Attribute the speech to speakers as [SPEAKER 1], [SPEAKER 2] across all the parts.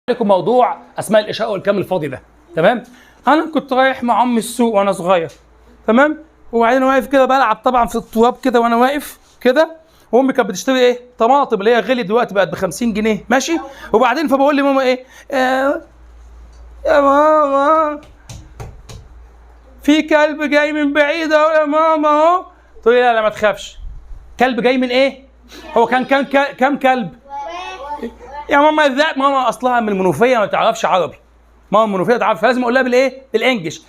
[SPEAKER 1] لكم موضوع اسماء الاشاء والكم الفاضي ده. تمام. انا كنت رايح مع امي السوق وانا صغير. تمام. وبعدين واقف كده بلعب طبعا في التراب كده وانا واقف كده، وامي كانت بتشتري ايه؟ طماطم اللي هي غلي دلوقتي بقت ب 50 جنيه، ماشي؟ وبعدين فبقول لماما ايه؟ يا ماما في كلب جاي من بعيد اهو يا ماما اهو. تقول لي لا ما تخافش. كلب جاي من ايه؟ هو كان كام كلب؟ يا ماما ازاي؟ ماما اصلها من المنوفيه ما تعرفش عربي. ماما المنوفيه تعرف، فلازم اقول لها بالايه؟ بالانجلش.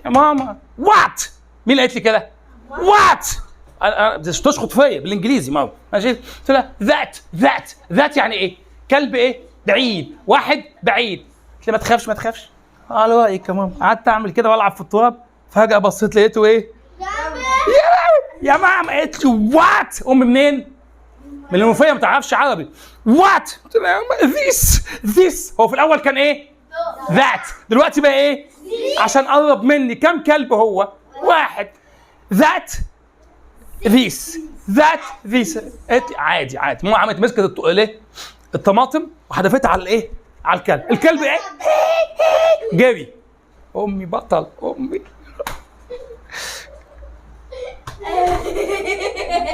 [SPEAKER 1] يا ماما وات؟ مين اللي قالت لي كده؟ وات؟ انا تشخط فيا بالانجليزي ماما، ماشي؟ قلت لها ذات يعني ايه؟ كلب ايه؟ بعيد، واحد بعيد. قلت لي ما تخافش ما تخافش. على رايك يا ماما. قعدت اعمل كده والعب في التراب، فجاه بصيت لقيته ايه؟ يا ماما قالت لي وات؟ امي منين؟ من المنوفيه ما تعرفش عربي. وات؟ قلت لها ذيس. هو في الاول كان ايه؟ ذات. دلوقتي بقى ايه؟ عشان قرب مني. كم كلب هو؟ واحد. ذات ذيس. عادي ماما عملت مسكت الايه؟ الطماطم وحدفتها على الايه؟ على الكلب. الكلب ايه؟ جري. امي بطل امي.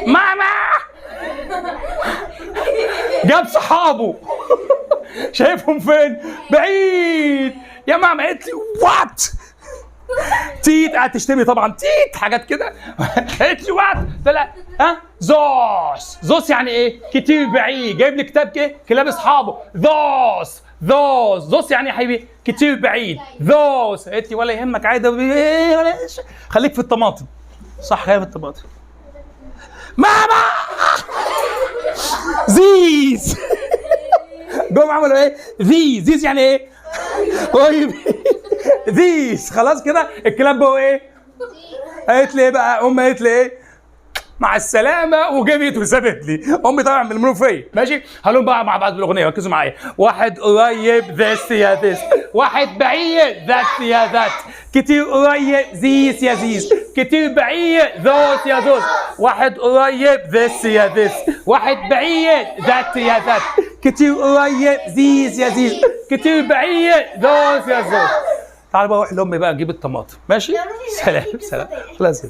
[SPEAKER 1] ماما جاب صحابه. شايفهم فين؟ بعيد. يا ماما قالت لي وات؟ تيت. قاعد تشتمي طبعا، تيت حاجات كده. قالت لي وات؟ لا زوس يعني ايه؟ كتير بعيد. جايب لي كتاب ايه؟ كلاب اصحابه. زوس يعني يا حبيبي كتير بعيد. زوس. قالت لي ولا يهمك عادي، خليك في الطماطم. صح، خليك في الطماطم. ماما زيز. جم عملوا ايه؟ زيز يعني ايه؟ طيب زيز. خلاص كده الكلاب بقوا ايه؟ قالت لي ايه بقى؟ امي قالت لي ايه؟ مع السلامه، وجابت وسابت لي. امي طبعا من المنوفيه، ماشي؟ هنقول بقى مع بعض بالاغنيه، ركزوا معايا. واحد قريب ذس يا ذس، واحد بعيد ذات يا ذات، كتير قريب زيس يا زيس، كتير بعيد ذوس يا ذوس، واحد قريب ذس يا ذس، واحد بعيد ذات يا ذات، كتير قريب زيس يا زيس، كتير بعيد ذوس يا ذوس. تعال بقى اروح لامي بقى اجيب الطماطم، ماشي؟ سلام خلاص.